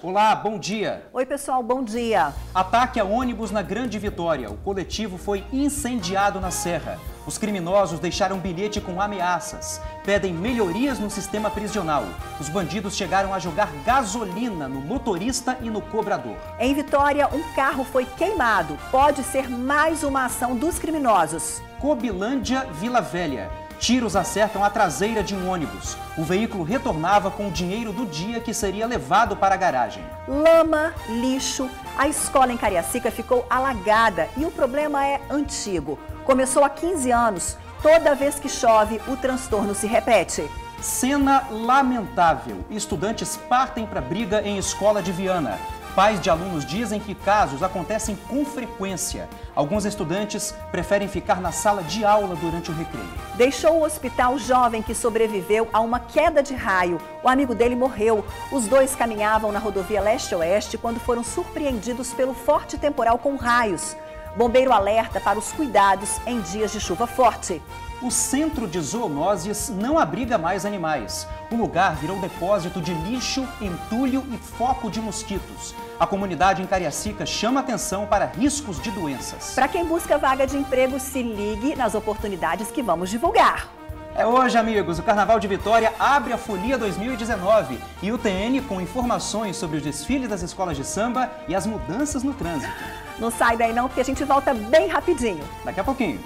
Olá, bom dia. Oi, pessoal, bom dia. Ataque a ônibus na Grande Vitória. O coletivo foi incendiado na Serra. Os criminosos deixaram bilhete com ameaças. Pedem melhorias no sistema prisional. Os bandidos chegaram a jogar gasolina no motorista e no cobrador. Em Vitória, um carro foi queimado. Pode ser mais uma ação dos criminosos. Cobilândia, Vila Velha. Tiros acertam a traseira de um ônibus. O veículo retornava com o dinheiro do dia que seria levado para a garagem. Lama, lixo. A escola em Cariacica ficou alagada e o problema é antigo. Começou há 15 anos. Toda vez que chove, o transtorno se repete. Cena lamentável. Estudantes partem para briga em escola de Viana. Pais de alunos dizem que casos acontecem com frequência. Alguns estudantes preferem ficar na sala de aula durante o recreio. Deixou o hospital jovem que sobreviveu a uma queda de raio. O amigo dele morreu. Os dois caminhavam na rodovia leste-oeste quando foram surpreendidos pelo forte temporal com raios. Bombeiro alerta para os cuidados em dias de chuva forte. O centro de zoonoses não abriga mais animais. O lugar virou depósito de lixo, entulho e foco de mosquitos. A comunidade em Cariacica chama atenção para riscos de doenças. Para quem busca vaga de emprego, se ligue nas oportunidades que vamos divulgar. É hoje, amigos, o Carnaval de Vitória abre a Folia 2019 e o TN com informações sobre os desfiles das escolas de samba e as mudanças no trânsito. Não sai daí não, porque a gente volta bem rapidinho. Daqui a pouquinho.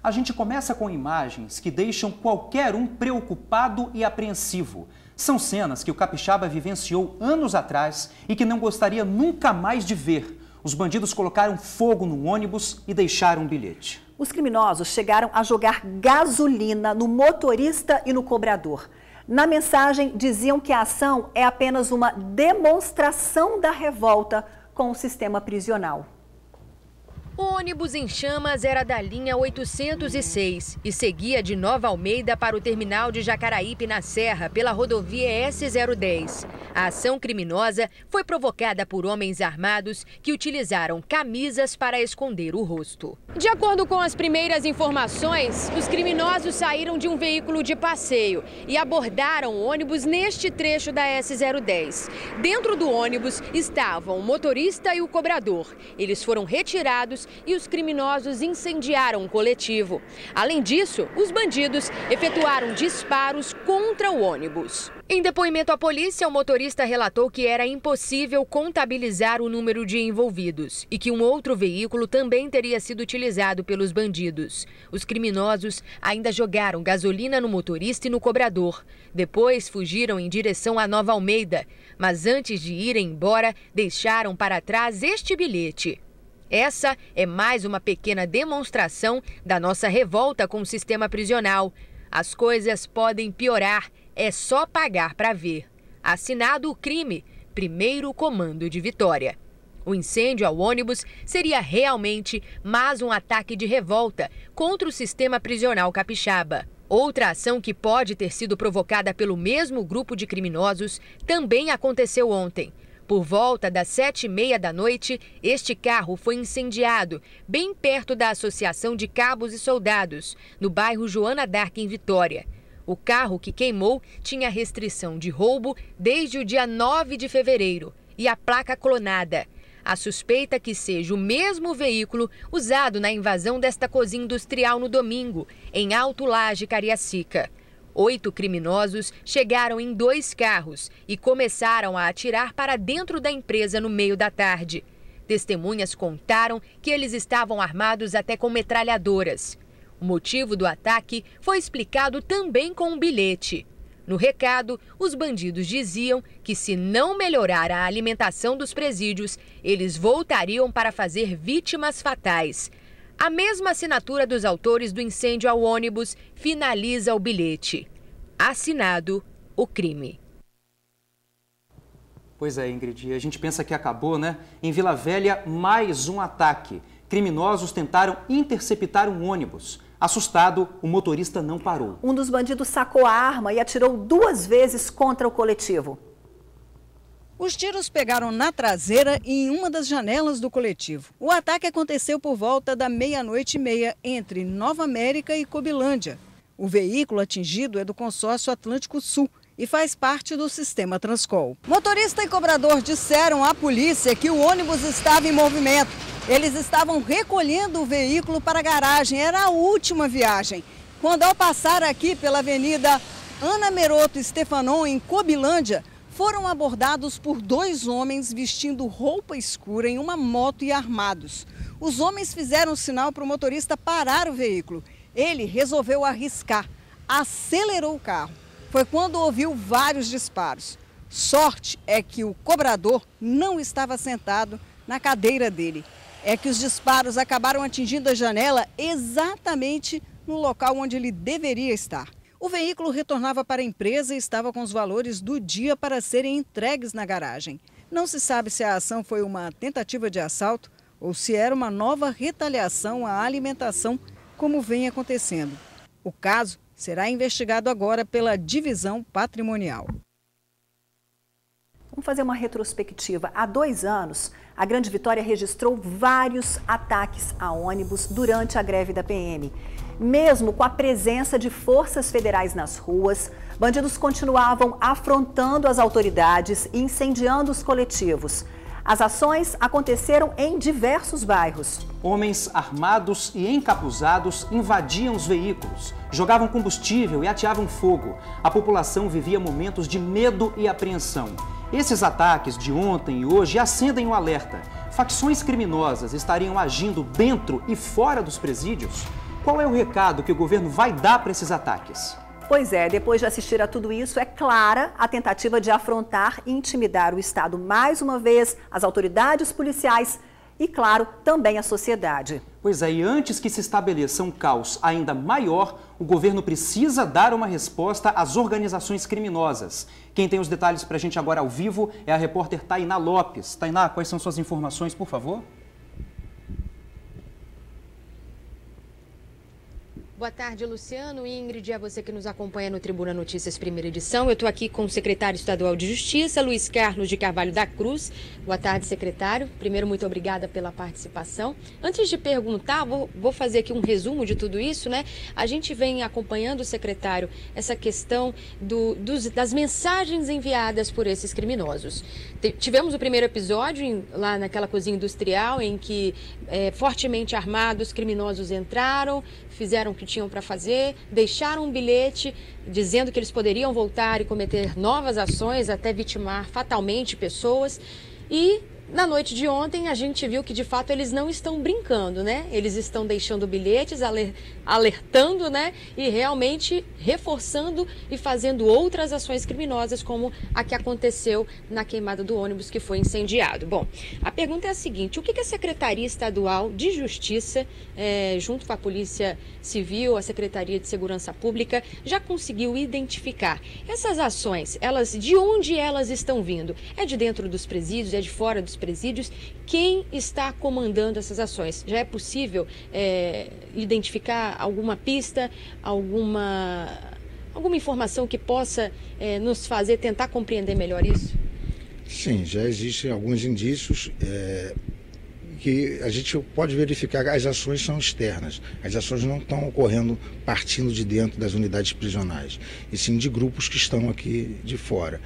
A gente começa com imagens que deixam qualquer um preocupado e apreensivo. São cenas que o capixaba vivenciou anos atrás e que não gostaria nunca mais de ver. Os bandidos colocaram fogo no ônibus e deixaram um bilhete. Os criminosos chegaram a jogar gasolina no motorista e no cobrador. Na mensagem, diziam que a ação é apenas uma demonstração da revolta com o sistema prisional. O ônibus em chamas era da linha 806 e seguia de Nova Almeida para o terminal de Jacaraípe, na Serra, pela rodovia S010. A ação criminosa foi provocada por homens armados que utilizaram camisas para esconder o rosto. De acordo com as primeiras informações, os criminosos saíram de um veículo de passeio e abordaram o ônibus neste trecho da S010. Dentro do ônibus estavam o motorista e o cobrador. Eles foram retirados e os criminosos incendiaram o coletivo. Além disso, os bandidos efetuaram disparos contra o ônibus. Em depoimento à polícia, o motorista relatou que era impossível contabilizar o número de envolvidos e que um outro veículo também teria sido utilizado pelos bandidos. Os criminosos ainda jogaram gasolina no motorista e no cobrador. Depois fugiram em direção a Nova Almeida, mas antes de irem embora, deixaram para trás este bilhete. Essa é mais uma pequena demonstração da nossa revolta com o sistema prisional. As coisas podem piorar, é só pagar para ver. Assinado o crime, 1º Comando de Vitória. O incêndio ao ônibus seria realmente mais um ataque de revolta contra o sistema prisional capixaba. Outra ação que pode ter sido provocada pelo mesmo grupo de criminosos também aconteceu ontem. Por volta das 7h30 da noite, este carro foi incendiado, bem perto da Associação de Cabos e Soldados, no bairro Joana d'Arc, em Vitória. O carro que queimou tinha restrição de roubo desde o dia 9 de fevereiro e a placa clonada. A suspeita que seja o mesmo veículo usado na invasão desta cozinha industrial no domingo, em Alto Laje, Cariacica. 8 criminosos chegaram em 2 carros e começaram a atirar para dentro da empresa no meio da tarde. Testemunhas contaram que eles estavam armados até com metralhadoras. O motivo do ataque foi explicado também com um bilhete. No recado, os bandidos diziam que se não melhorar a alimentação dos presídios, eles voltariam para fazer vítimas fatais. A mesma assinatura dos autores do incêndio ao ônibus finaliza o bilhete. Assinado o crime. Pois é, Ingrid, a gente pensa que acabou, né? Em Vila Velha, mais um ataque. Criminosos tentaram interceptar um ônibus. Assustado, o motorista não parou. Um dos bandidos sacou a arma e atirou 2 vezes contra o coletivo. Os tiros pegaram na traseira e em uma das janelas do coletivo. O ataque aconteceu por volta da 00:30 entre Nova América e Cobilândia. O veículo atingido é do consórcio Atlântico Sul e faz parte do sistema Transcol. Motorista e cobrador disseram à polícia que o ônibus estava em movimento. Eles estavam recolhendo o veículo para a garagem, era a última viagem. Quando, ao passar aqui pela Avenida Ana Meroto Stefanon, em Cobilândia, foram abordados por 2 homens vestindo roupa escura em uma moto e armados. Os homens fizeram sinal para o motorista parar o veículo. Ele resolveu arriscar, acelerou o carro. Foi quando ouviu vários disparos. Sorte é que o cobrador não estava sentado na cadeira dele. É que os disparos acabaram atingindo a janela exatamente no local onde ele deveria estar. O veículo retornava para a empresa e estava com os valores do dia para serem entregues na garagem. Não se sabe se a ação foi uma tentativa de assalto ou se era uma nova retaliação à alimentação, como vem acontecendo. O caso será investigado agora pela Divisão Patrimonial. Vamos fazer uma retrospectiva. Há 2 anos, a Grande Vitória registrou vários ataques a ônibus durante a greve da PM. Mesmo com a presença de forças federais nas ruas, bandidos continuavam afrontando as autoridades e incendiando os coletivos. As ações aconteceram em diversos bairros. Homens armados e encapuzados invadiam os veículos, jogavam combustível e ateavam fogo. A população vivia momentos de medo e apreensão. Esses ataques de ontem e hoje acendem um alerta. Facções criminosas estariam agindo dentro e fora dos presídios? Qual é o recado que o governo vai dar para esses ataques? Pois é, depois de assistir a tudo isso, é clara a tentativa de afrontar e intimidar o Estado mais uma vez, as autoridades policiais e, claro, também a sociedade. Pois é, e antes que se estabeleça um caos ainda maior, o governo precisa dar uma resposta às organizações criminosas. Quem tem os detalhes para a gente agora ao vivo é a repórter Tainá Lopes. Tainá, quais são suas informações, por favor? Boa tarde, Luciano. Ingrid, a você que nos acompanha no Tribuna Notícias, primeira edição. Eu estou aqui com o secretário estadual de Justiça, Luiz Carlos de Carvalho da Cruz. Boa tarde, secretário. Primeiro, muito obrigada pela participação. Antes de perguntar, vou fazer aqui um resumo de tudo isso, né? A gente vem acompanhando, secretário, essa questão das mensagens enviadas por esses criminosos. Tivemos o primeiro episódio lá naquela cozinha industrial em que, fortemente armados, criminosos entraram, fizeram o que tinham para fazer, deixaram um bilhete dizendo que eles poderiam voltar e cometer novas ações, até vitimar fatalmente pessoas. E na noite de ontem a gente viu que de fato eles não estão brincando, né? Eles estão deixando bilhetes, alertando, né? E realmente reforçando e fazendo outras ações criminosas, como a que aconteceu na queimada do ônibus que foi incendiado. Bom, a pergunta é a seguinte: o que a Secretaria Estadual de Justiça, junto com a Polícia Civil, a Secretaria de Segurança Pública, já conseguiu identificar? Essas ações, de onde elas estão vindo? É de dentro dos presídios? É de fora dos presídios? Quem está comandando essas ações? Já é possível identificar alguma pista, alguma informação que possa nos fazer tentar compreender melhor isso? Sim, já existem alguns indícios que a gente pode verificar que as ações são externas. As ações não estão ocorrendo partindo de dentro das unidades prisionais, e sim de grupos que estão aqui de fora.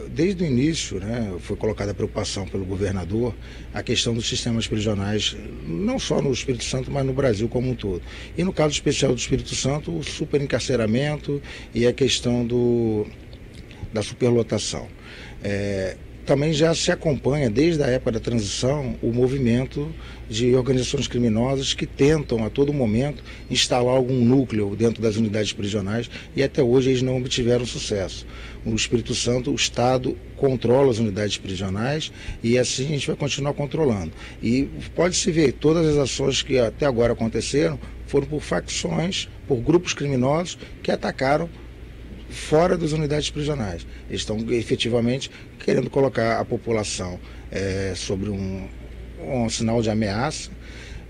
Desde o início, né, foi colocada a preocupação pelo governador a questão dos sistemas prisionais, não só no Espírito Santo, mas no Brasil como um todo. E no caso especial do Espírito Santo, o superencarceramento e a questão da superlotação. Também já se acompanha, desde a época da transição, o movimento de organizações criminosas que tentam, a todo momento, instalar algum núcleo dentro das unidades prisionais, e até hoje eles não obtiveram sucesso. No Espírito Santo, o Estado controla as unidades prisionais e assim a gente vai continuar controlando. E pode-se ver, todas as ações que até agora aconteceram foram por facções, por grupos criminosos que atacaram fora das unidades prisionais. Eles estão efetivamente querendo colocar a população sobre um sinal de ameaça,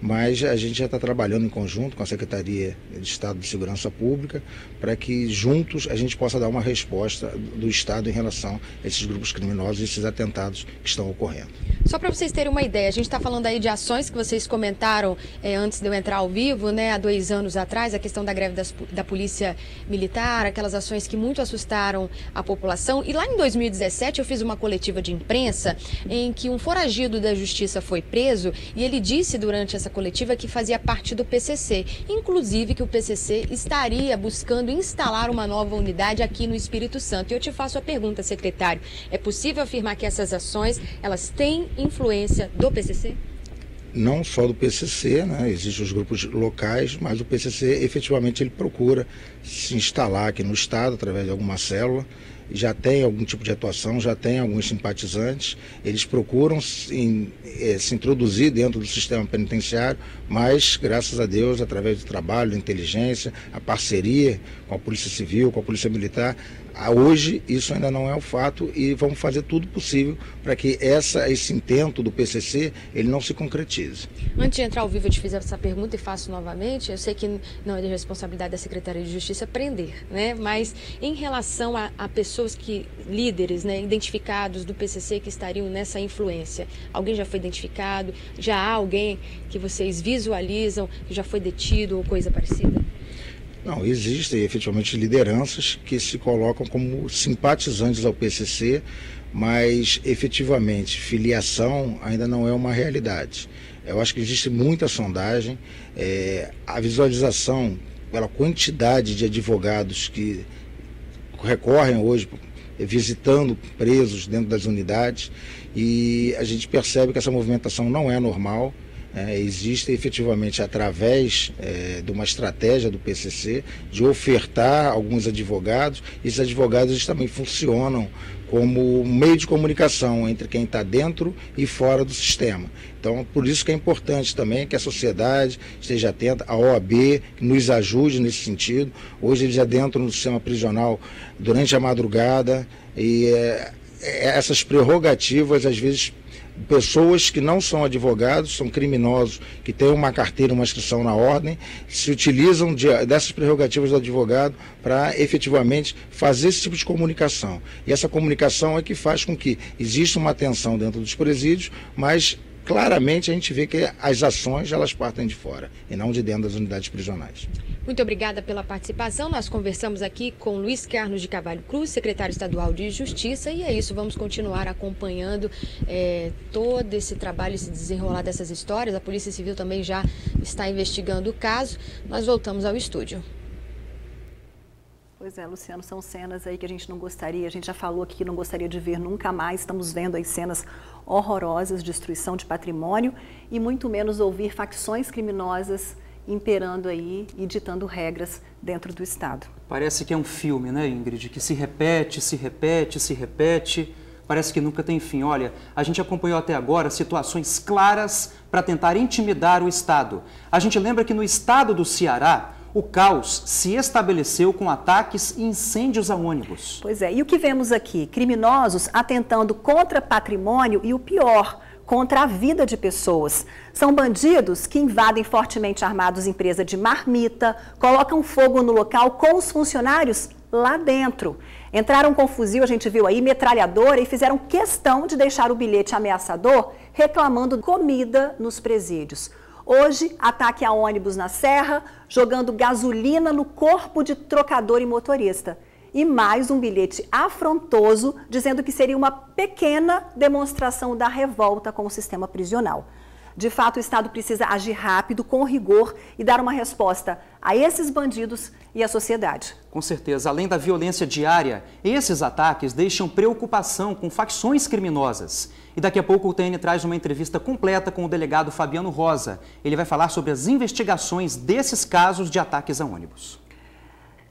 mas a gente já está trabalhando em conjunto com a Secretaria de Estado de Segurança Pública para que juntos a gente possa dar uma resposta do Estado em relação a esses grupos criminosos e esses atentados que estão ocorrendo. Só para vocês terem uma ideia, a gente está falando aí de ações que vocês comentaram antes de eu entrar ao vivo, né, há 2 anos atrás, a questão da greve da Polícia Militar, aquelas ações que muito assustaram a população. E lá em 2017 eu fiz uma coletiva de imprensa em que um foragido da Justiça foi preso e ele disse durante essa coletiva que fazia parte do PCC, inclusive que o PCC estaria buscando instalar uma nova unidade aqui no Espírito Santo. E eu te faço a pergunta, secretário, é possível afirmar que essas ações, elas têm influência do PCC? Não só do PCC, né? Existem os grupos locais, mas o PCC efetivamente ele procura se instalar aqui no Estado através de alguma célula, já tem algum tipo de atuação, já tem alguns simpatizantes, eles procuram se introduzir dentro do sistema penitenciário, mas graças a Deus, através do trabalho, da inteligência, a parceria com a Polícia Civil, com a Polícia Militar, hoje isso ainda não é o fato e vamos fazer tudo possível para que esse intento do PCC ele não se concretize. Antes de entrar ao vivo eu te fiz essa pergunta e faço novamente, eu sei que não é de responsabilidade da Secretaria de Justiça prender, né? Mas em relação a pessoas líderes, né, identificados do PCC que estariam nessa influência, alguém já foi identificado? Já há alguém que vocês visualizam que já foi detido ou coisa parecida? Não, existem efetivamente lideranças que se colocam como simpatizantes ao PCC, mas efetivamente filiação ainda não é uma realidade. Eu acho que existe muita sondagem, a visualização pela quantidade de advogados que recorrem hoje visitando presos dentro das unidades e a gente percebe que essa movimentação não é normal. Existe efetivamente através de uma estratégia do PCC de ofertar alguns advogados. Esses advogados também funcionam como meio de comunicação entre quem está dentro e fora do sistema. Então, por isso que é importante também que a sociedade esteja atenta, a OAB que nos ajude nesse sentido. Hoje eles adentram no sistema prisional durante a madrugada e essas prerrogativas, às vezes, pessoas que não são advogados, são criminosos, que têm uma carteira, uma inscrição na ordem, se utilizam dessas prerrogativas do advogado para efetivamente fazer esse tipo de comunicação. E essa comunicação é que faz com que exista uma atenção dentro dos presídios, mas claramente a gente vê que as ações elas partem de fora e não de dentro das unidades prisionais. Muito obrigada pela participação. Nós conversamos aqui com Luiz Carlos de Carvalho Cruz, secretário estadual de Justiça, e é isso, vamos continuar acompanhando todo esse trabalho, esse desenrolar dessas histórias. A Polícia Civil também já está investigando o caso. Nós voltamos ao estúdio. Pois é, Luciano, são cenas aí que a gente não gostaria, a gente já falou aqui que não gostaria de ver nunca mais, estamos vendo aí cenas horrorosas, destruição de patrimônio e muito menos ouvir facções criminosas imperando aí e ditando regras dentro do Estado. Parece que é um filme, né, Ingrid, que se repete, se repete, se repete, parece que nunca tem fim. Olha, a gente acompanhou até agora situações claras para tentar intimidar o Estado. A gente lembra que no estado do Ceará, o caos se estabeleceu com ataques e incêndios a ônibus. Pois é, e o que vemos aqui? Criminosos atentando contra patrimônio e o pior, contra a vida de pessoas. São bandidos que invadem fortemente armados empresa de marmita, colocam fogo no local com os funcionários lá dentro. Entraram com fuzil, a gente viu aí, metralhadora e fizeram questão de deixar o bilhete ameaçador reclamando comida nos presídios. Hoje, ataque a ônibus na Serra, jogando gasolina no corpo de trocador e motorista. E mais um bilhete afrontoso, dizendo que seria uma pequena demonstração da revolta com o sistema prisional. De fato, o Estado precisa agir rápido, com rigor e dar uma resposta a esses bandidos e à sociedade. Com certeza, além da violência diária, esses ataques deixam preocupação com facções criminosas. E daqui a pouco o TN traz uma entrevista completa com o delegado Fabiano Rosa. Ele vai falar sobre as investigações desses casos de ataques a ônibus.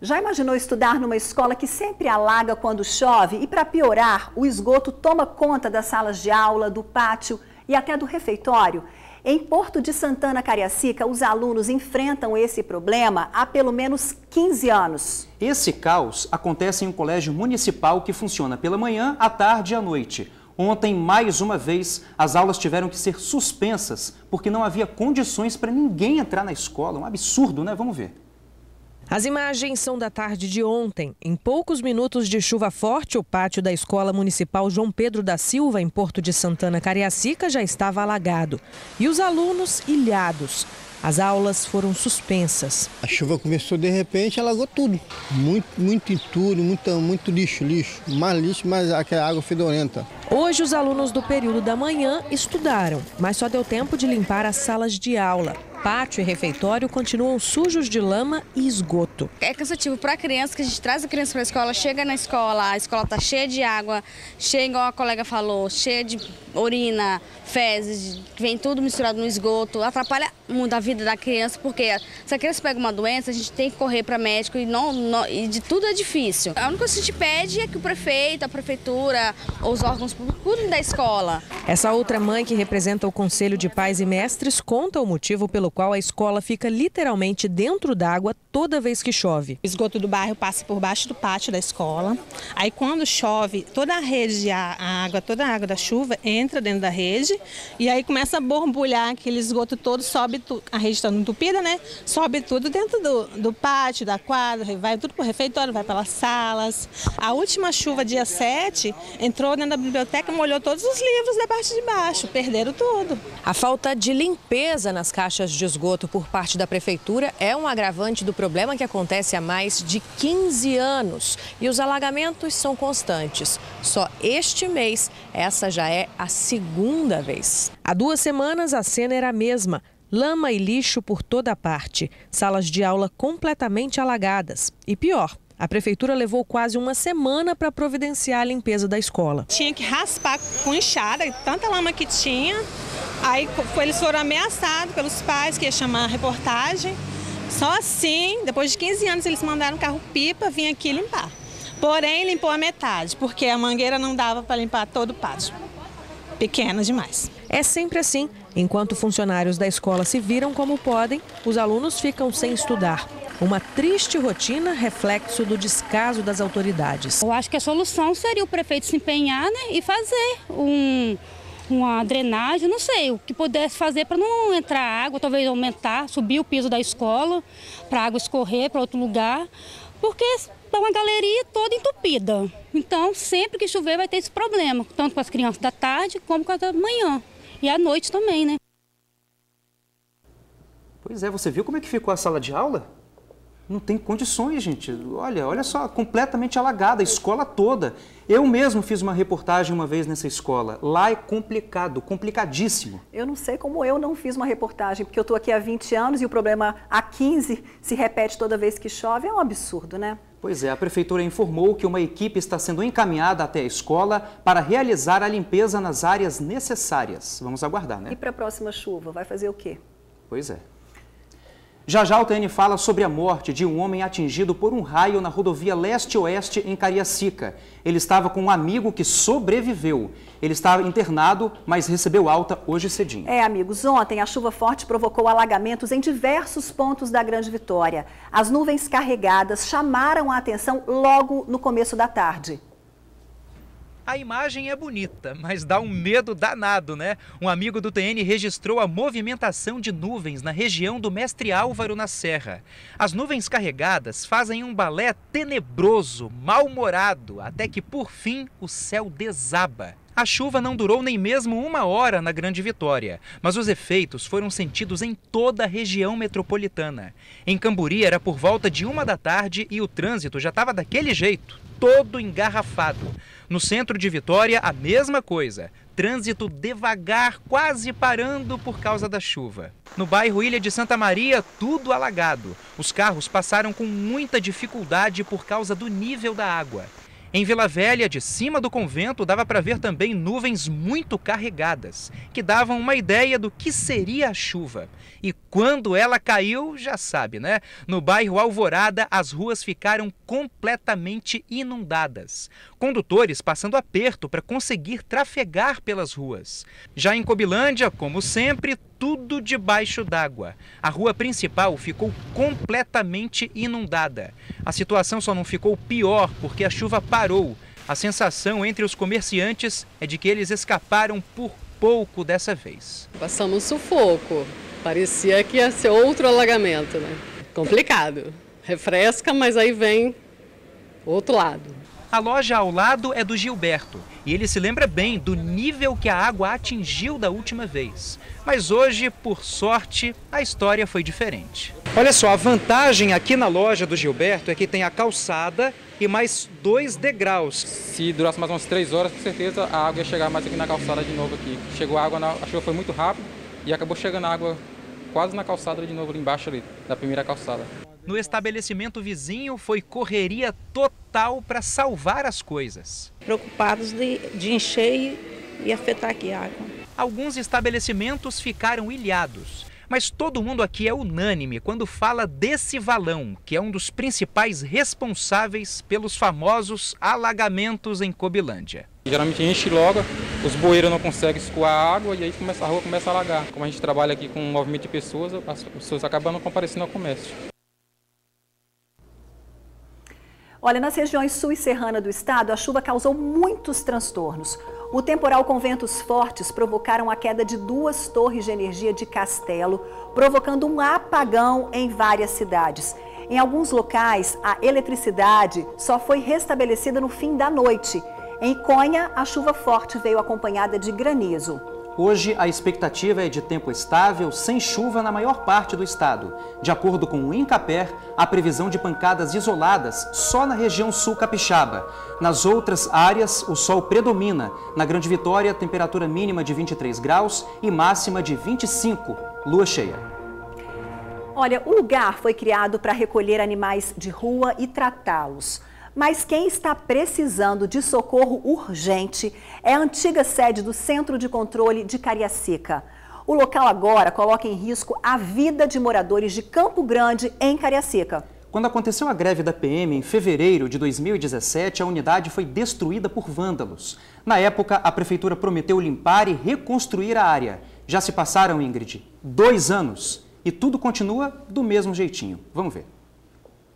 Já imaginou estudar numa escola que sempre alaga quando chove e, para piorar, o esgoto toma conta das salas de aula, do pátio e até do refeitório? Em Porto de Santana, Cariacica, os alunos enfrentam esse problema há pelo menos 15 anos. Esse caos acontece em um colégio municipal que funciona pela manhã, à tarde e à noite. Ontem, mais uma vez, as aulas tiveram que ser suspensas porque não havia condições para ninguém entrar na escola. Um absurdo, né? Vamos ver. As imagens são da tarde de ontem. Em poucos minutos de chuva forte, o pátio da Escola Municipal João Pedro da Silva, em Porto de Santana, Cariacica, já estava alagado. E os alunos ilhados. As aulas foram suspensas. A chuva começou de repente, alagou tudo. Muito entulho, muito lixo. Mais lixo, mais aquela água fedorenta. Hoje, os alunos do período da manhã estudaram, mas só deu tempo de limpar as salas de aula. Pátio e refeitório continuam sujos de lama e esgoto. É cansativo para a criança, que a gente traz a criança para a escola, chega na escola, a escola está cheia de água, cheia, igual a colega falou, cheia de urina, fezes, vem tudo misturado no esgoto, atrapalha muito a vida da criança, porque se a criança pega uma doença, a gente tem que correr para médico e de tudo é difícil. A única coisa que a gente pede é que o prefeito, a prefeitura, ou os órgãos públicos cuidem da escola. Essa outra mãe, que representa o Conselho de Pais e Mestres, conta o motivo pelo qual a escola fica literalmente dentro d'água toda vez que chove. O esgoto do bairro passa por baixo do pátio da escola. Aí quando chove, toda a rede, toda a água da chuva entra dentro da rede e aí começa a borbulhar aquele esgoto todo, sobe, a rede está entupida, né? Sobe tudo dentro do pátio, da quadra, vai tudo para o refeitório, vai pelas salas. A última chuva, dia 7, entrou dentro da biblioteca e molhou todos os livros da parte de baixo, perderam tudo. A falta de limpeza nas caixas de esgoto por parte da prefeitura é um agravante do problema que acontece há mais de 15 anos. E os alagamentos são constantes. Só este mês, essa já é a segunda vez. Há 2 semanas, a cena era a mesma. Lama e lixo por toda parte. Salas de aula completamente alagadas. E pior, a prefeitura levou quase 1 semana para providenciar a limpeza da escola. Tinha que raspar com enxada, tanta lama que tinha. Aí eles foram ameaçados pelos pais que ia chamar a reportagem. Só assim, depois de 15 anos, eles mandaram um carro-pipa vir aqui limpar. Porém, limpou a metade, porque a mangueira não dava para limpar todo o pátio. Pequena demais. É sempre assim. Enquanto funcionários da escola se viram como podem, os alunos ficam sem estudar. Uma triste rotina, reflexo do descaso das autoridades. Eu acho que a solução seria o prefeito se empenhar, né, e fazer uma drenagem, não sei, o que pudesse fazer para não entrar água, talvez aumentar, subir o piso da escola, para a água escorrer para outro lugar, porque é uma galeria toda entupida. Então, sempre que chover vai ter esse problema, tanto com as crianças da tarde como com as da manhã. E à noite também, né? Pois é, você viu como é que ficou a sala de aula? Não tem condições, gente. Olha só, completamente alagada, a escola toda. Eu mesmo fiz uma reportagem uma vez nessa escola. Lá é complicado, complicadíssimo. Eu não sei como eu não fiz uma reportagem, porque eu estou aqui há 20 anos e o problema há 15 se repete toda vez que chove. É um absurdo, né? Pois é, a prefeitura informou que uma equipe está sendo encaminhada até a escola para realizar a limpeza nas áreas necessárias. Vamos aguardar, né? E para a próxima chuva, vai fazer o quê? Pois é. Já já o TN fala sobre a morte de um homem atingido por um raio na rodovia leste-oeste em Cariacica. Ele estava com um amigo que sobreviveu. Ele estava internado, mas recebeu alta hoje cedinho. Amigos, ontem a chuva forte provocou alagamentos em diversos pontos da Grande Vitória. As nuvens carregadas chamaram a atenção logo no começo da tarde. A imagem é bonita, mas dá um medo danado, né? Um amigo do TN registrou a movimentação de nuvens na região do Mestre Álvaro, na Serra. As nuvens carregadas fazem um balé tenebroso, mal-humorado, até que, por fim, o céu desaba. A chuva não durou nem mesmo 1 hora na Grande Vitória, mas os efeitos foram sentidos em toda a região metropolitana. Em Camburi era por volta de 1 da tarde e o trânsito já estava daquele jeito, todo engarrafado. No centro de Vitória, a mesma coisa. Trânsito devagar, quase parando por causa da chuva. No bairro Ilha de Santa Maria, tudo alagado. Os carros passaram com muita dificuldade por causa do nível da água. Em Vila Velha, de cima do convento, dava para ver também nuvens muito carregadas, que davam uma ideia do que seria a chuva. E quando ela caiu, já sabe, né? No bairro Alvorada, as ruas ficaram completamente inundadas. Condutores passando aperto para conseguir trafegar pelas ruas. Já em Cobilândia, como sempre, tudo debaixo d'água. A rua principal ficou completamente inundada. A situação só não ficou pior porque a chuva parou. A sensação entre os comerciantes é de que eles escaparam por pouco dessa vez. Passamos sufoco. Parecia que ia ser outro alagamento, né? Complicado. Refresca, mas aí vem o outro lado. A loja ao lado é do Gilberto e ele se lembra bem do nível que a água atingiu da última vez. Mas hoje, por sorte, a história foi diferente. Olha só, a vantagem aqui na loja do Gilberto é que tem a calçada e mais 2 degraus. Se durasse mais umas 3 horas, com certeza a água ia chegar mais aqui na calçada de novo aqui. Chegou a água, a chuva foi muito rápido e acabou chegando a água quase na calçada de novo, ali embaixo ali, da primeira calçada. No estabelecimento vizinho foi correria total para salvar as coisas. Preocupados de encher e afetar aqui a água. Alguns estabelecimentos ficaram ilhados, mas todo mundo aqui é unânime quando fala desse valão, que é um dos principais responsáveis pelos famosos alagamentos em Cobilândia. Geralmente enche logo, os bueiros não conseguem escoar a água e aí a rua começa a alagar. Como a gente trabalha aqui com um movimento de pessoas, as pessoas acabam não comparecendo ao comércio. Olha, nas regiões sul e serrana do estado, a chuva causou muitos transtornos. O temporal com ventos fortes provocaram a queda de 2 torres de energia de Castelo, provocando um apagão em várias cidades. Em alguns locais, a eletricidade só foi restabelecida no fim da noite. Em Conha, a chuva forte veio acompanhada de granizo. Hoje, a expectativa é de tempo estável, sem chuva na maior parte do estado. De acordo com o Incaper, há previsão de pancadas isoladas só na região sul capixaba. Nas outras áreas, o sol predomina. Na Grande Vitória, temperatura mínima de 23 graus e máxima de 25, lua cheia. Olha, o lugar foi criado para recolher animais de rua e tratá-los. Mas quem está precisando de socorro urgente é a antiga sede do Centro de Controle de Cariacica. O local agora coloca em risco a vida de moradores de Campo Grande, em Cariacica. Quando aconteceu a greve da PM em fevereiro de 2017, a unidade foi destruída por vândalos. Na época, a prefeitura prometeu limpar e reconstruir a área. Já se passaram, Ingrid, 2 anos e tudo continua do mesmo jeitinho. Vamos ver.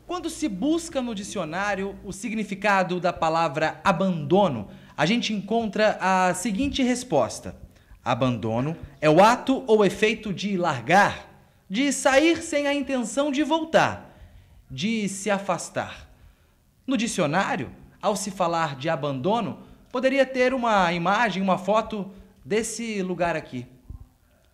Quando se busca no dicionário o significado da palavra abandono, a gente encontra a seguinte resposta. Abandono é o ato ou efeito de largar, de sair sem a intenção de voltar, de se afastar. No dicionário, ao se falar de abandono, poderia ter uma imagem, uma foto desse lugar aqui.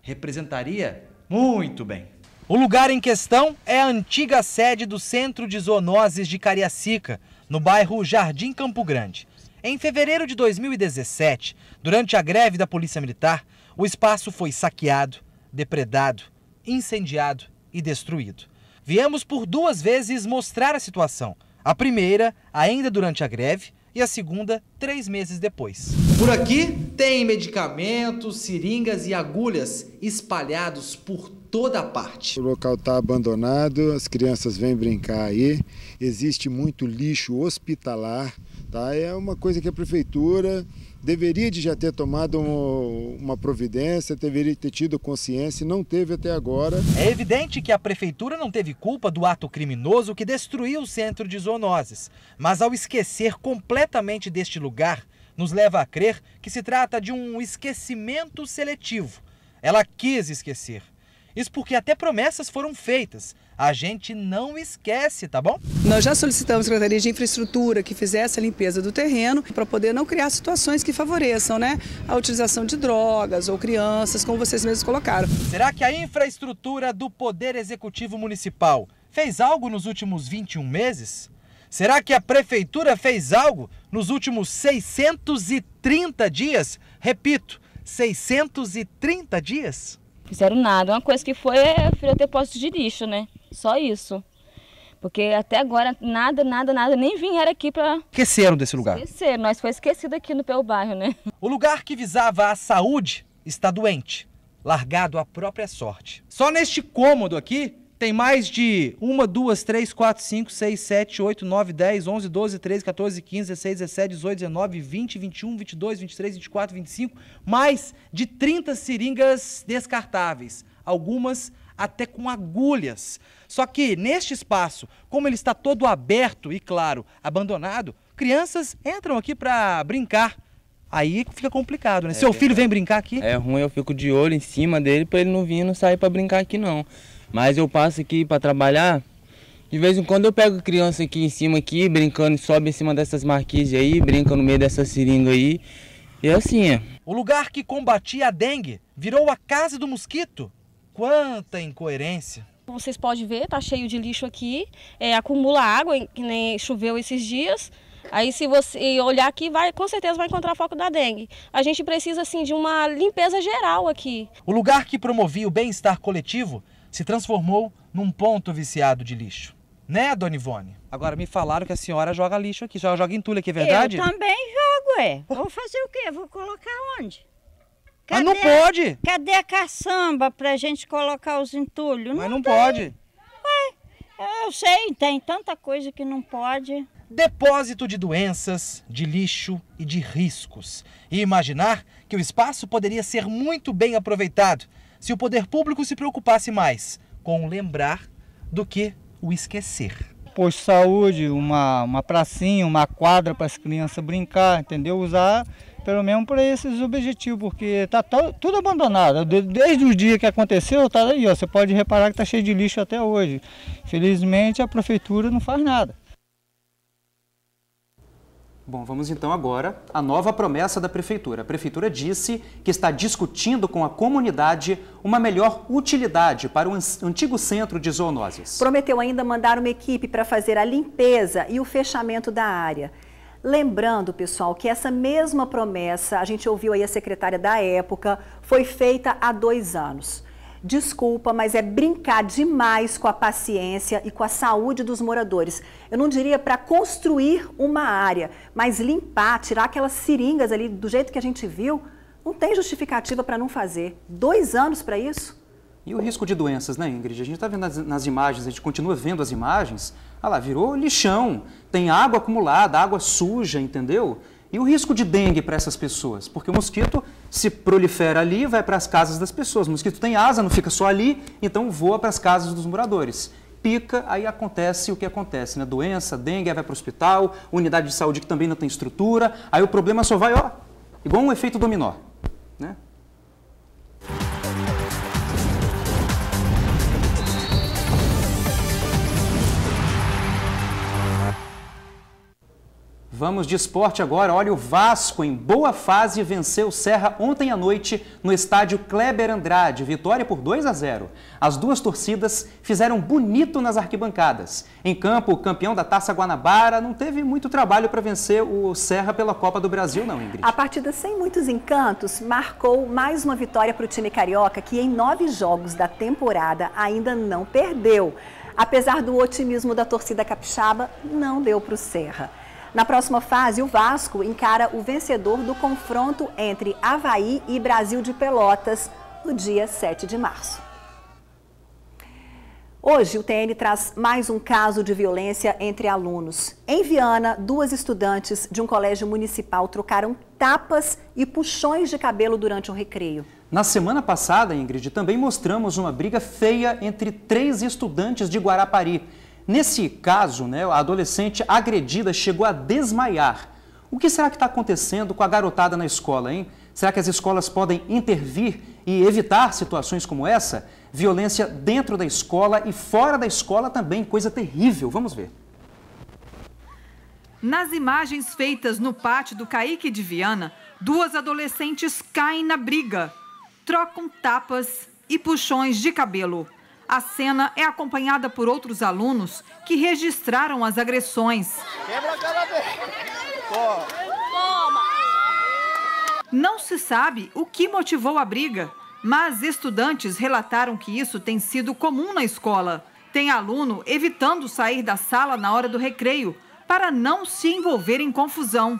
Representaria muito bem. O lugar em questão é a antiga sede do Centro de Zoonoses de Cariacica, no bairro Jardim Campo Grande. Em fevereiro de 2017, durante a greve da Polícia Militar, o espaço foi saqueado, depredado, incendiado e destruído. Viemos por 2 vezes mostrar a situação. A primeira, ainda durante a greve, e a segunda, 3 meses depois. Por aqui tem medicamentos, seringas e agulhas espalhados por toda a parte. O local está abandonado, as crianças vêm brincar aí, existe muito lixo hospitalar, tá? É uma coisa que a prefeitura deveria de já ter tomado uma providência, deveria ter tido consciência e não teve até agora. É evidente que a prefeitura não teve culpa do ato criminoso que destruiu o centro de zoonoses, mas ao esquecer completamente deste lugar, nos leva a crer que se trata de um esquecimento seletivo. Ela quis esquecer. Isso porque até promessas foram feitas. A gente não esquece, tá bom? Nós já solicitamos à Secretaria de Infraestrutura que fizesse a limpeza do terreno para poder não criar situações que favoreçam, né, a utilização de drogas ou crianças, como vocês mesmos colocaram. Será que a infraestrutura do Poder Executivo Municipal fez algo nos últimos 21 meses? Será que a Prefeitura fez algo nos últimos 630 dias? Repito, 630 dias? Fizeram nada. Uma coisa que foi é filha ter posto de lixo, né? Só isso. Porque até agora nada, nem vieram aqui para... Esqueceram desse lugar? Esqueceram, nós foi esquecido aqui no Peu Bairro, né? O lugar que visava a saúde está doente, largado à própria sorte. Só neste cômodo aqui tem mais de 1, 2, 3, 4, 5, 6, 7, 8, 9, 10, 11, 12, 13, 14, 15, 16, 17, 18, 19, 20, 21, 22, 23, 24, 25, mais de 30 seringas descartáveis, algumas até com agulhas. Só que neste espaço, como ele está todo aberto e, claro, abandonado, crianças entram aqui para brincar. Aí fica complicado, né? Seu filho vem brincar aqui? É ruim, eu fico de olho em cima dele para ele não vir e não sair para brincar aqui não. Mas eu passo aqui para trabalhar, de vez em quando eu pego criança aqui em cima aqui, brincando, sobe em cima dessas marquises aí, brinca no meio dessa seringa aí. E assim é. O lugar que combatia a dengue virou a casa do mosquito. Quanta incoerência. Vocês podem ver, tá cheio de lixo aqui, acumula água, que nem choveu esses dias. Aí se você olhar aqui, com certeza vai encontrar foco da dengue. A gente precisa assim de uma limpeza geral aqui. O lugar que promovia o bem-estar coletivo se transformou num ponto viciado de lixo. Né, Dona Ivone? Agora me falaram que a senhora joga lixo aqui, joga entulho aqui, é verdade? Eu também jogo, Vou fazer o quê? Vou colocar onde? Mas não pode! Cadê a caçamba pra gente colocar os entulhos? Mas não pode. Eu sei, tem tanta coisa que não pode. Depósito de doenças, de lixo e de riscos. E imaginar que o espaço poderia ser muito bem aproveitado se o poder público se preocupasse mais com o lembrar do que o esquecer. Posto de saúde, uma pracinha, uma quadra para as crianças brincar, entendeu? Usar pelo menos para esses objetivos, porque está tudo abandonado. Desde o dia que aconteceu, está aí, ó, você pode reparar que está cheio de lixo até hoje. Felizmente a prefeitura não faz nada. Bom, vamos então agora à nova promessa da Prefeitura. A Prefeitura disse que está discutindo com a comunidade uma melhor utilidade para o antigo centro de zoonoses. Prometeu ainda mandar uma equipe para fazer a limpeza e o fechamento da área. Lembrando, pessoal, que essa mesma promessa, a gente ouviu aí a secretária da época, foi feita há 2 anos. Desculpa, mas é brincar demais com a paciência e com a saúde dos moradores. Eu não diria para construir uma área, mas limpar, tirar aquelas seringas ali do jeito que a gente viu, não tem justificativa para não fazer. 2 anos para isso? E o risco de doenças, né, Ingrid? A gente está vendo nas imagens, a gente continua vendo as imagens. Olha lá, virou lixão, tem água acumulada, água suja, entendeu? E o risco de dengue para essas pessoas? Porque o mosquito se prolifera ali e vai para as casas das pessoas. O mosquito tem asa, não fica só ali, então voa para as casas dos moradores. Pica, aí acontece o que acontece, né? Doença, dengue, aí vai para o hospital, unidade de saúde que também não tem estrutura, aí o problema só vai, ó, igual um efeito dominó, né? Vamos de esporte agora. Olha, o Vasco, em boa fase, venceu o Serra ontem à noite no estádio Kleber Andrade. Vitória por 2-0. As duas torcidas fizeram bonito nas arquibancadas. Em campo, o campeão da Taça Guanabara não teve muito trabalho para vencer o Serra pela Copa do Brasil, não, Ingrid? A partida sem muitos encantos marcou mais uma vitória para o time carioca, que em 9 jogos da temporada ainda não perdeu. Apesar do otimismo da torcida capixaba, não deu para o Serra. Na próxima fase, o Vasco encara o vencedor do confronto entre Avaí e Brasil de Pelotas, no dia 7 de março. Hoje, o TN traz mais um caso de violência entre alunos. Em Viana, 2 estudantes de um colégio municipal trocaram tapas e puxões de cabelo durante o recreio. Na semana passada, Ingrid, também mostramos uma briga feia entre 3 estudantes de Guarapari. Nesse caso, né, a adolescente agredida chegou a desmaiar. O que será que está acontecendo com a garotada na escola, hein? Será que as escolas podem intervir e evitar situações como essa? Violência dentro da escola e fora da escola também, coisa terrível. Vamos ver. Nas imagens feitas no pátio do Caíque de Viana, 2 adolescentes caem na briga, trocam tapas e puxões de cabelo. A cena é acompanhada por outros alunos que registraram as agressões. Quebra a cara dele. Toma! Não se sabe o que motivou a briga, mas estudantes relataram que isso tem sido comum na escola. Tem aluno evitando sair da sala na hora do recreio para não se envolver em confusão.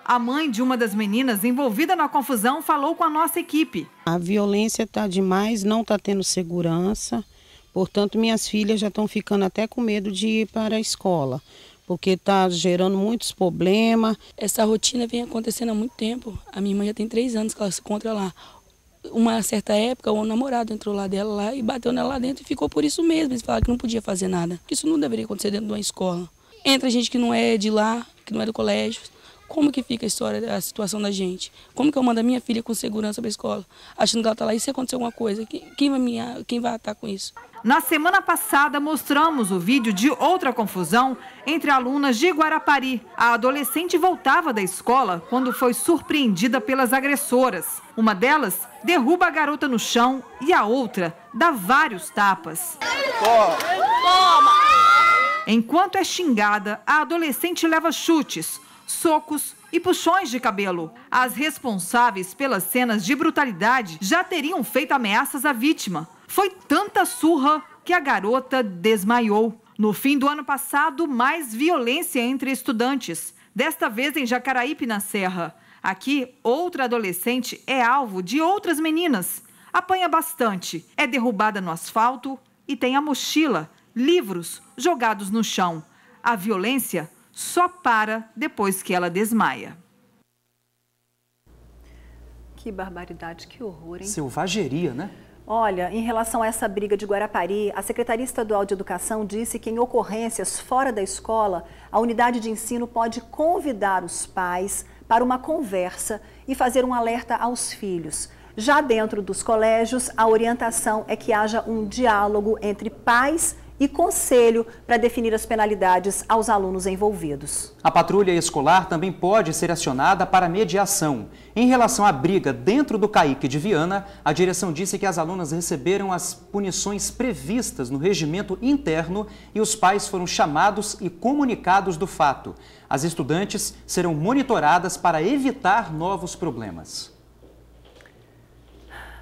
A mãe de uma das meninas envolvida na confusão falou com a nossa equipe. A violência está demais, não está tendo segurança. Portanto, minhas filhas já estão ficando até com medo de ir para a escola, porque está gerando muitos problemas. Essa rotina vem acontecendo há muito tempo. A minha irmã já tem 3 anos que ela se encontra lá. Uma certa época, o namorado entrou lá dela lá e bateu nela lá dentro e ficou por isso mesmo. Eles falaram que não podia fazer nada. Isso não deveria acontecer dentro de uma escola. Entra gente que não é de lá, que não é do colégio. Como que fica a situação da gente? Como que eu mando a minha filha com segurança para a escola? Achando que ela está lá, e se acontecer alguma coisa? Quem vai estar com isso? Na semana passada, mostramos o vídeo de outra confusão entre alunas de Guarapari. A adolescente voltava da escola quando foi surpreendida pelas agressoras. Uma delas derruba a garota no chão e a outra dá vários tapas. Toma! Enquanto é xingada, a adolescente leva chutes, socos e puxões de cabelo. As responsáveis pelas cenas de brutalidade já teriam feito ameaças à vítima. Foi tanta surra que a garota desmaiou. No fim do ano passado, mais violência entre estudantes. Desta vez em Jacaraípe, na Serra. Aqui, outra adolescente é alvo de outras meninas. Apanha bastante, é derrubada no asfalto e tem a mochila, livros jogados no chão. A violência só para depois que ela desmaia. Que barbaridade, que horror, hein? Selvageria, né? Olha, em relação a essa briga de Guarapari, a Secretaria Estadual de Educação disse que em ocorrências fora da escola, a unidade de ensino pode convidar os pais para uma conversa e fazer um alerta aos filhos. Já dentro dos colégios, a orientação é que haja um diálogo entre pais e conselho para definir as penalidades aos alunos envolvidos. A patrulha escolar também pode ser acionada para mediação. Em relação à briga dentro do CAIC de Viana, a direção disse que as alunas receberam as punições previstas no regimento interno e os pais foram chamados e comunicados do fato. As estudantes serão monitoradas para evitar novos problemas.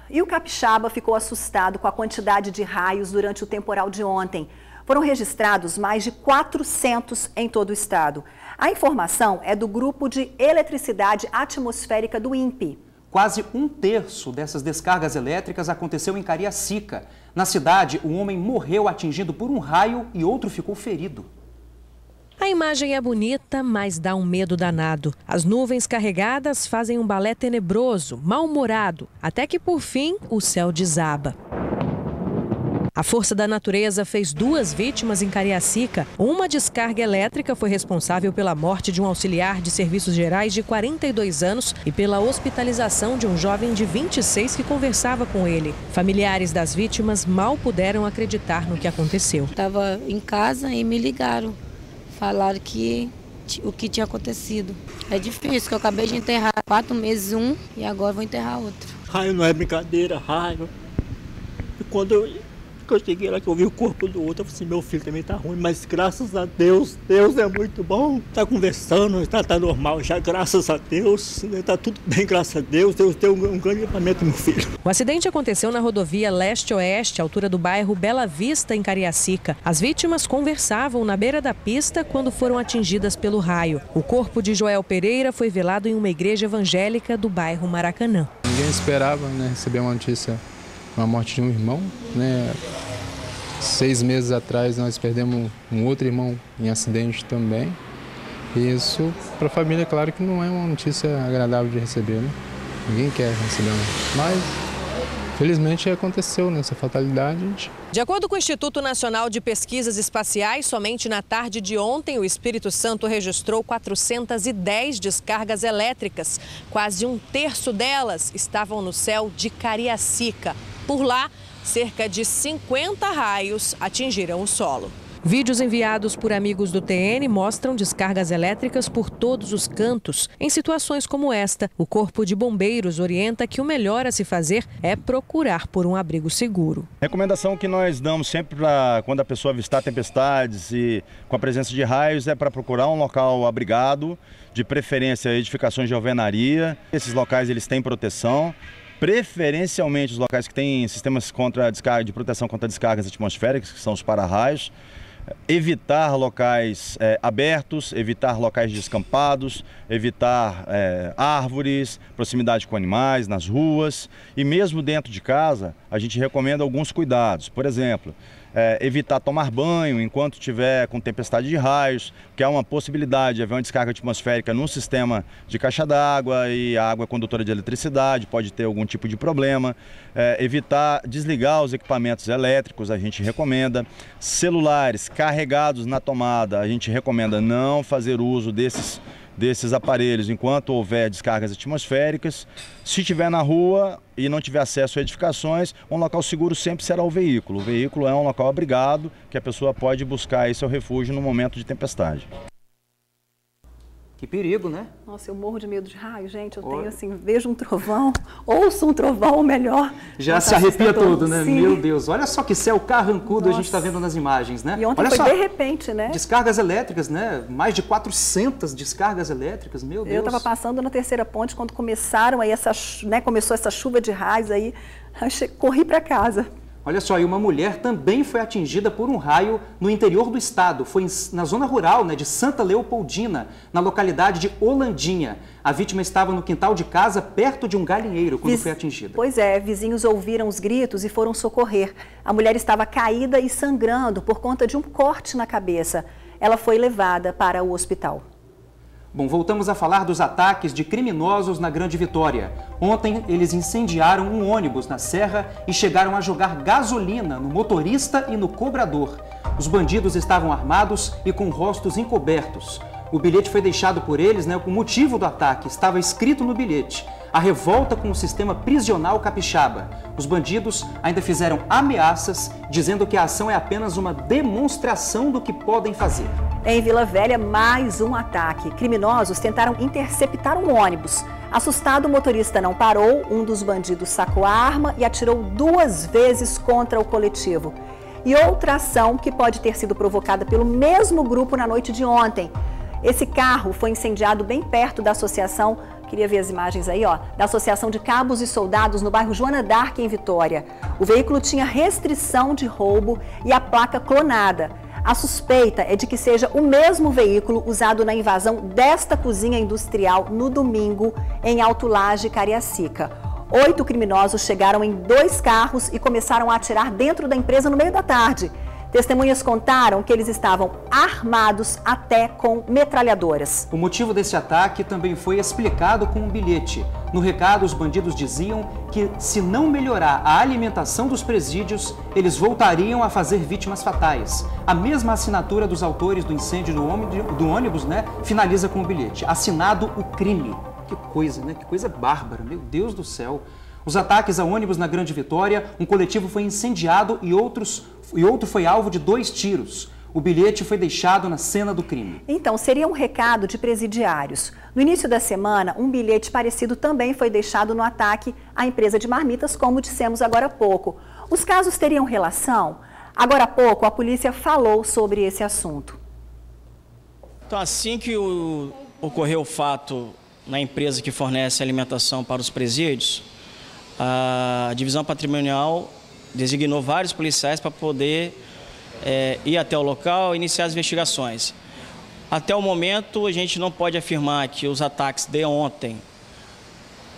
E o capixaba ficou assustado com a quantidade de raios durante o temporal de ontem. Foram registrados mais de 400 em todo o estado. A informação é do Grupo de Eletricidade Atmosférica do INPE. Quase um terço dessas descargas elétricas aconteceu em Cariacica. Na cidade, um homem morreu atingido por um raio e outro ficou ferido. A imagem é bonita, mas dá um medo danado. As nuvens carregadas fazem um balé tenebroso, mal-humorado, até que, por fim, o céu desaba. A força da natureza fez 2 vítimas em Cariacica. Uma descarga elétrica foi responsável pela morte de um auxiliar de serviços gerais de 42 anos e pela hospitalização de um jovem de 26 que conversava com ele. Familiares das vítimas mal puderam acreditar no que aconteceu. Estava em casa e me ligaram. Falaram que o que tinha acontecido. É difícil, que eu acabei de enterrar 4 meses um e agora vou enterrar outro. Raio não é brincadeira, raio. E quando eu cheguei lá, que eu vi o corpo do outro, eu falei assim, meu filho também tá ruim, mas graças a Deus, Deus é muito bom. Tá conversando, tá normal já, graças a Deus, tá tudo bem, graças a Deus. Deus deu um grande livramento, meu filho. O acidente aconteceu na rodovia Leste-Oeste, altura do bairro Bela Vista, em Cariacica. As vítimas conversavam na beira da pista quando foram atingidas pelo raio. O corpo de Joel Pereira foi velado em uma igreja evangélica do bairro Maracanã. Ninguém esperava, né, receber uma notícia, uma morte de um irmão, né? 6 meses atrás nós perdemos um outro irmão em acidente também. E isso, para a família, claro que não é uma notícia agradável de receber, né? Ninguém quer receber, mas felizmente aconteceu nessa fatalidade. De acordo com o Instituto Nacional de Pesquisas Espaciais, somente na tarde de ontem o Espírito Santo registrou 410 descargas elétricas. Quase um terço delas estavam no céu de Cariacica. Por lá, cerca de 50 raios atingiram o solo. Vídeos enviados por amigos do TN mostram descargas elétricas por todos os cantos. Em situações como esta, o Corpo de Bombeiros orienta que o melhor a se fazer é procurar por um abrigo seguro. A recomendação que nós damos sempre para quando a pessoa avistar tempestades e com a presença de raios é para procurar um local abrigado, de preferência edificações de alvenaria. Esses locais eles têm proteção. Preferencialmente os locais que têm sistemas contra descarga, de proteção contra descargas atmosféricas, que são os para-raios. Evitar locais abertos, evitar locais descampados, evitar árvores, proximidade com animais, nas ruas. E mesmo dentro de casa, a gente recomenda alguns cuidados. Por exemplo, evitar tomar banho enquanto estiver com tempestade de raios, que é uma possibilidade de haver uma descarga atmosférica no sistema de caixa d'água e a água é condutora de eletricidade, pode ter algum tipo de problema. Evitar desligar os equipamentos elétricos, a gente recomenda. Celulares carregados na tomada, a gente recomenda não fazer uso desses aparelhos enquanto houver descargas atmosféricas. Se estiver na rua e não tiver acesso a edificações, um local seguro sempre será o veículo. O veículo é um local abrigado que a pessoa pode buscar aí seu refúgio no momento de tempestade. Que perigo, né? Nossa, eu morro de medo de raio, gente. Eu tenho assim, vejo um trovão, ouço um trovão, ou melhor. Já se arrepia todo, né? Sim. Meu Deus, olha só que céu carrancudo. Nossa. A gente está vendo nas imagens, né? E ontem olha foi só, de repente, né? Descargas elétricas, né? Mais de 400 descargas elétricas, meu Deus. Eu estava passando na terceira ponte quando começaram aí começou essa chuva de raios aí, corri para casa. Olha só, e uma mulher também foi atingida por um raio no interior do estado. Foi na zona rural, né, de Santa Leopoldina, na localidade de Holandinha. A vítima estava no quintal de casa, perto de um galinheiro, quando foi atingida. Pois é, vizinhos ouviram os gritos e foram socorrer. A mulher estava caída e sangrando por conta de um corte na cabeça. Ela foi levada para o hospital. Bom, voltamos a falar dos ataques de criminosos na Grande Vitória. Ontem, eles incendiaram um ônibus na Serra e chegaram a jogar gasolina no motorista e no cobrador. Os bandidos estavam armados e com rostos encobertos. O bilhete foi deixado por eles, né? O motivo do ataque estava escrito no bilhete: a revolta com o sistema prisional capixaba. Os bandidos ainda fizeram ameaças, dizendo que a ação é apenas uma demonstração do que podem fazer. Em Vila Velha, mais um ataque. Criminosos tentaram interceptar um ônibus. Assustado, o motorista não parou, um dos bandidos sacou a arma e atirou 2 vezes contra o coletivo. E outra ação que pode ter sido provocada pelo mesmo grupo na noite de ontem. Esse carro foi incendiado bem perto da associação, queria ver as imagens aí, ó, da Associação de Cabos e Soldados no bairro Joana d'Arc, em Vitória. O veículo tinha restrição de roubo e a placa clonada. A suspeita é de que seja o mesmo veículo usado na invasão desta cozinha industrial no domingo em Alto Laje, Cariacica. 8 criminosos chegaram em 2 carros e começaram a atirar dentro da empresa no meio da tarde. Testemunhas contaram que eles estavam armados até com metralhadoras. O motivo desse ataque também foi explicado com um bilhete. No recado, os bandidos diziam que, se não melhorar a alimentação dos presídios, eles voltariam a fazer vítimas fatais. A mesma assinatura dos autores do incêndio do ônibus, né, finaliza com o bilhete: assinado o crime. Que coisa, né? Que coisa bárbara, meu Deus do céu. Os ataques a ônibus na Grande Vitória, um coletivo foi incendiado e outro foi alvo de 2 tiros. O bilhete foi deixado na cena do crime. Então, seria um recado de presidiários. No início da semana, um bilhete parecido também foi deixado no ataque à empresa de marmitas, como dissemos agora há pouco. Os casos teriam relação? Agora há pouco, a polícia falou sobre esse assunto. Então, assim que ocorreu o fato na empresa que fornece alimentação para os presídios, a divisão patrimonial designou vários policiais para poder ir até o local e iniciar as investigações. Até o momento, a gente não pode afirmar que os ataques de ontem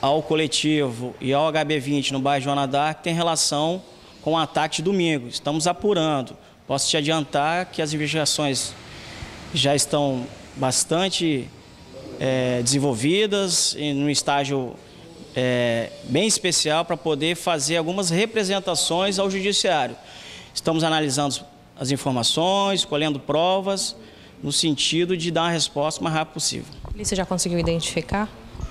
ao coletivo e ao HB20 no bairro Joana d'Arc têm relação com o ataque de domingo. Estamos apurando. Posso te adiantar que as investigações já estão bastante desenvolvidas e no estágio bem especial para poder fazer algumas representações ao judiciário. Estamos analisando as informações, colhendo provas, no sentido de dar uma resposta o mais rápido possível. A polícia já conseguiu identificar?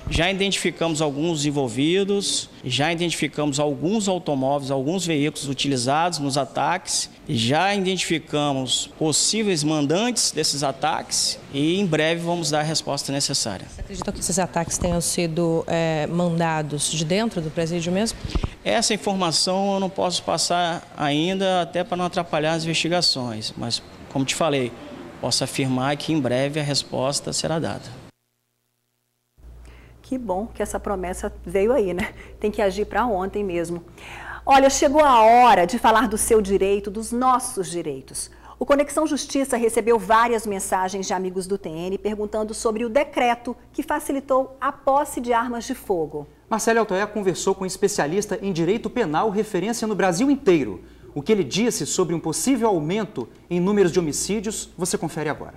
Já identificamos alguns envolvidos, já identificamos alguns automóveis, alguns veículos utilizados nos ataques, já identificamos possíveis mandantes desses ataques e em breve vamos dar a resposta necessária. Você acredita que esses ataques tenham sido mandados de dentro do presídio mesmo? Essa informação eu não posso passar ainda, até para não atrapalhar as investigações, mas como te falei, posso afirmar que em breve a resposta será dada. Que bom que essa promessa veio aí, né? Tem que agir para ontem mesmo. Olha, chegou a hora de falar do seu direito, dos nossos direitos. O Conexão Justiça recebeu várias mensagens de amigos do TN perguntando sobre o decreto que facilitou a posse de armas de fogo. Marcelo Altoé conversou com um especialista em direito penal referência no Brasil inteiro. O que ele disse sobre um possível aumento em números de homicídios, você confere agora.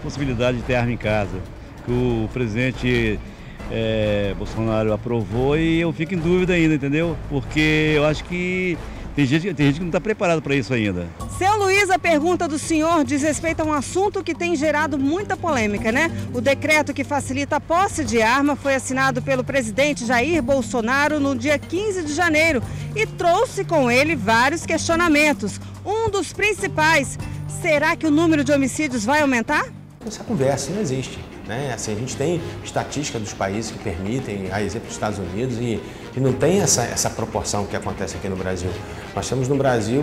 Possibilidade de ter arma em casa, que o presidente Bolsonaro aprovou, e eu fico em dúvida ainda, entendeu? Porque eu acho que tem gente que não está preparado para isso ainda. Seu Luiz, a pergunta do senhor diz respeito a um assunto que tem gerado muita polêmica, né? O decreto que facilita a posse de arma foi assinado pelo presidente Jair Bolsonaro no dia 15 de janeiro e trouxe com ele vários questionamentos. Um dos principais, será que o número de homicídios vai aumentar? Essa conversa não existe, né? Assim, a gente tem estatística dos países que permitem, a exemplo dos Estados Unidos, e não tem essa proporção que acontece aqui no Brasil. Nós temos no Brasil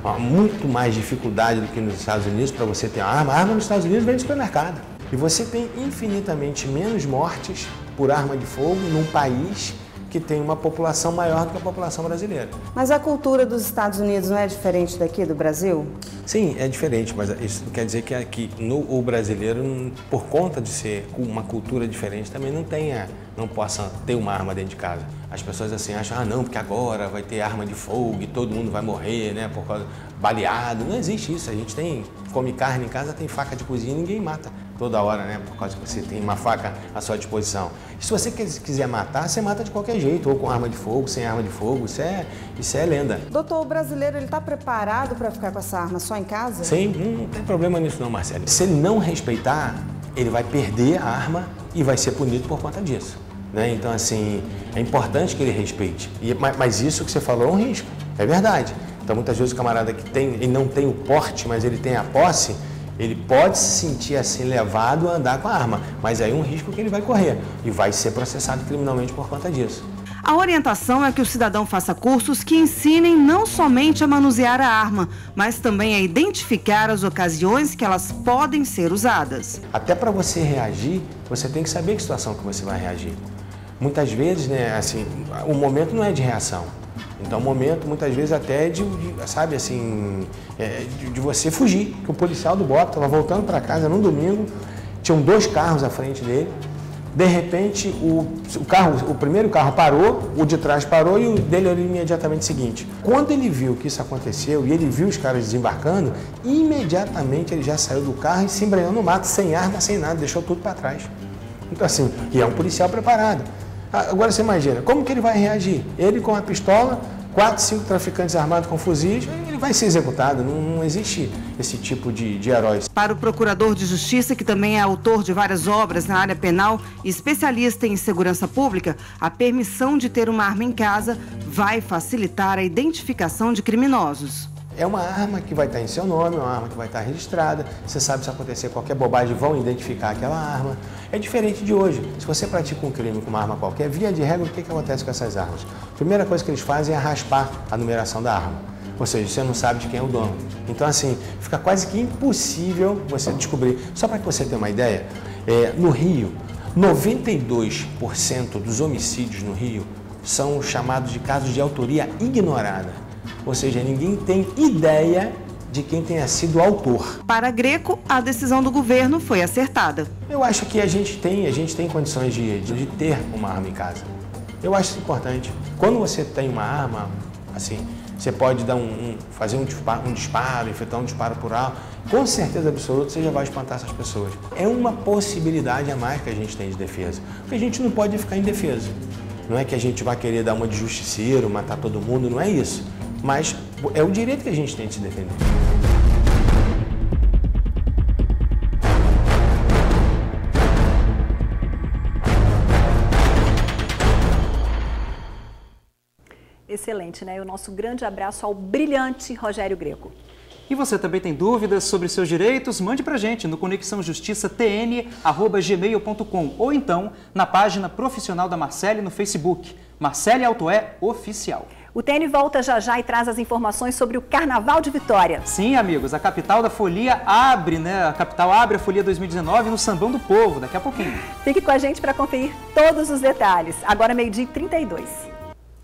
há muito mais dificuldade do que nos Estados Unidos para você ter arma. A arma nos Estados Unidos vem do supermercado. E você tem infinitamente menos mortes por arma de fogo num país que tem uma população maior do que a população brasileira. Mas a cultura dos Estados Unidos não é diferente daqui do Brasil? Sim, é diferente, mas isso não quer dizer que aqui o brasileiro, por conta de ser uma cultura diferente, também não possa ter uma arma dentro de casa. As pessoas assim acham, não, porque agora vai ter arma de fogo e todo mundo vai morrer, né, por causa baleado. Não existe isso. A gente come carne em casa, tem faca de cozinha e ninguém mata toda hora, né, por causa que você tem uma faca à sua disposição. E se você quiser matar, você mata de qualquer jeito, ou com arma de fogo, sem arma de fogo, isso é lenda. Doutor, o brasileiro está preparado para ficar com essa arma só em casa? Sim, não tem problema nisso não, Marcelo. Se ele não respeitar, ele vai perder a arma e vai ser punido por conta disso, né? Então, assim, é importante que ele respeite. Mas isso que você falou é um risco, é verdade. Então, muitas vezes o camarada ele não tem o porte, mas ele tem a posse, ele pode se sentir assim levado a andar com a arma, mas aí é um risco que ele vai correr e vai ser processado criminalmente por conta disso. A orientação é que o cidadão faça cursos que ensinem não somente a manusear a arma, mas também a identificar as ocasiões que elas podem ser usadas. Até para você reagir, você tem que saber que situação que você vai reagir. Muitas vezes, né, assim, o momento não é de reação. Então, o momento, muitas vezes, até de você fugir. Que o policial do BOP estava voltando para casa num domingo, tinham 2 carros à frente dele. De repente, o primeiro carro parou, o de trás parou e o dele era imediatamente seguinte. Quando ele viu que isso aconteceu e ele viu os caras desembarcando, imediatamente ele já saiu do carro e se embrenhou no mato, sem arma, sem nada, deixou tudo para trás. Então, assim, e é um policial preparado. Agora você imagina, como que ele vai reagir? Ele com a pistola, 4, 5 traficantes armados com fuzis, ele vai ser executado. Não existe esse tipo de heróis. Para o procurador de justiça, que também é autor de várias obras na área penal e especialista em segurança pública, a permissão de ter uma arma em casa vai facilitar a identificação de criminosos. É uma arma que vai estar em seu nome, uma arma que vai estar registrada. Você sabe, se acontecer qualquer bobagem, vão identificar aquela arma. É diferente de hoje. Se você pratica um crime com uma arma qualquer, via de regra, o que acontece com essas armas? A primeira coisa que eles fazem é raspar a numeração da arma. Ou seja, você não sabe de quem é o dono. Então, assim, fica quase que impossível você descobrir. Só para que você tenha uma ideia, no Rio, 92% dos homicídios no Rio são chamados de casos de autoria ignorada. Ou seja, ninguém tem ideia de quem tenha sido o autor. Para Greco, a decisão do governo foi acertada. Eu acho que a gente tem condições de ter uma arma em casa. Eu acho isso importante. Quando você tem uma arma, assim, você pode dar fazer um disparo, efetuar um disparo por alto. Com certeza absoluta, você já vai espantar essas pessoas. É uma possibilidade a mais que a gente tem de defesa. Porque a gente não pode ficar indefeso. Não é que a gente vai querer dar uma de justiceiro, matar todo mundo, não é isso. Mas é o direito que a gente tem de se defender. Excelente, né? E o nosso grande abraço ao brilhante Rogério Greco. E você também tem dúvidas sobre seus direitos? Mande pra gente no conexãojustiçatn@gmail.com ou então na página profissional da Marcele no Facebook, Marcele Altoé Oficial. O TN volta já já e traz as informações sobre o Carnaval de Vitória. Sim, amigos, a capital da folia abre, né? A capital abre a folia 2019 no Sambão do Povo, daqui a pouquinho. Fique com a gente para conferir todos os detalhes. Agora 12h32.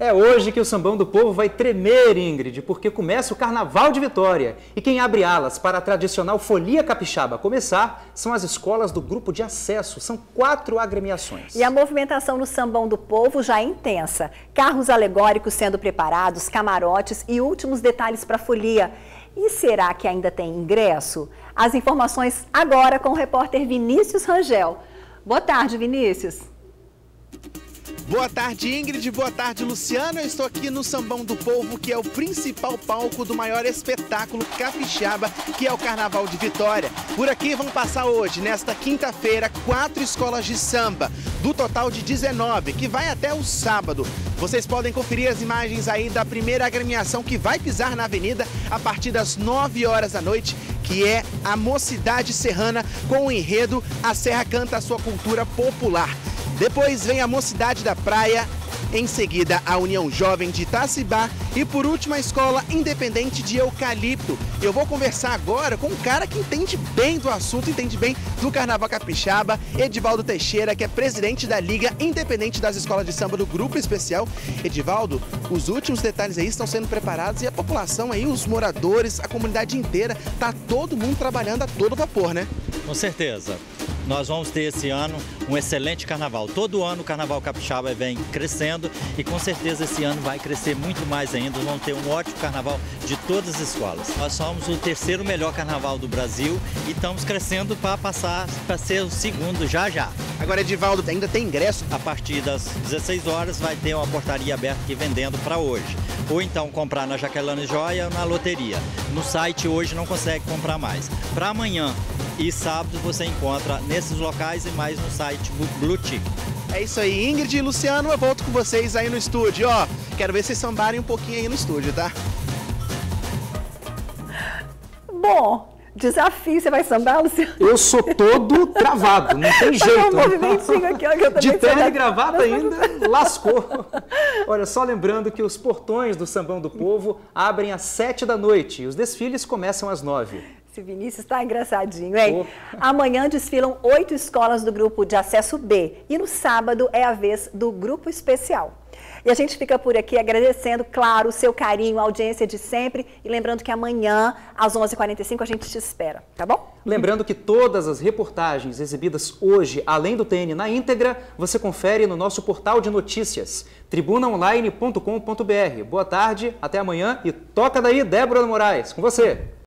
É hoje que o Sambão do Povo vai tremer, Ingrid, porque começa o Carnaval de Vitória. E quem abre alas para a tradicional Folia Capixaba começar são as escolas do Grupo de Acesso. São 4 agremiações. E a movimentação no Sambão do Povo já é intensa. Carros alegóricos sendo preparados, camarotes e últimos detalhes para a folia. E será que ainda tem ingresso? As informações agora com o repórter Vinícius Rangel. Boa tarde, Vinícius. Boa tarde, Ingrid. Boa tarde, Luciano. Eu estou aqui no Sambão do Povo, que é o principal palco do maior espetáculo capixaba, que é o Carnaval de Vitória. Por aqui vão passar hoje, nesta quinta-feira, 4 escolas de samba, do total de 19, que vai até o sábado. Vocês podem conferir as imagens aí da primeira agremiação que vai pisar na avenida a partir das 9 horas da noite, que é a Mocidade Serrana, com o enredo A Serra Canta a Sua Cultura Popular. Depois vem a Mocidade da Praia, em seguida a União Jovem de Itacibá e por último a Escola Independente de Eucalipto. Eu vou conversar agora com um cara que entende bem do assunto, entende bem do Carnaval Capixaba, Edivaldo Teixeira, que é presidente da Liga Independente das Escolas de Samba do Grupo Especial. Edivaldo, os últimos detalhes aí estão sendo preparados e a população aí, os moradores, a comunidade inteira, tá todo mundo trabalhando a todo vapor, né? Com certeza. Nós vamos ter esse ano um excelente carnaval. Todo ano o Carnaval Capixaba vem crescendo e com certeza esse ano vai crescer muito mais ainda. Vamos ter um ótimo carnaval de todas as escolas. Nós somos o 3º melhor carnaval do Brasil e estamos crescendo para passar para ser o 2º já. Agora, Edivaldo, ainda tem ingresso? A partir das 16 horas vai ter uma portaria aberta aqui vendendo para hoje. Ou então comprar na Jaqueline Joia ou na loteria. No site hoje não consegue comprar mais. Para amanhã e sábado você encontra nesses locais e mais no site Blue Ticket. É isso aí, Ingrid e Luciano, eu volto com vocês aí no estúdio, ó. Quero ver vocês sambarem um pouquinho aí no estúdio, tá? Bom, desafio, você vai sambar, Luciano? Eu sou todo travado, não tem jeito. Um movimentinho aqui, ó, que eu também de terno e gravata ainda, lascou. Olha, só lembrando que os portões do Sambão do Povo abrem às 7 da noite e os desfiles começam às 9. Esse Vinícius está engraçadinho, hein? Amanhã desfilam 8 escolas do Grupo de Acesso B e no sábado é a vez do Grupo Especial. E a gente fica por aqui agradecendo, claro, o seu carinho, a audiência de sempre e lembrando que amanhã, às 11h45, a gente te espera, tá bom? Lembrando que todas as reportagens exibidas hoje, além do TN na íntegra, você confere no nosso portal de notícias, tribunaonline.com.br. Boa tarde, até amanhã e toca daí, Débora Moraes, com você!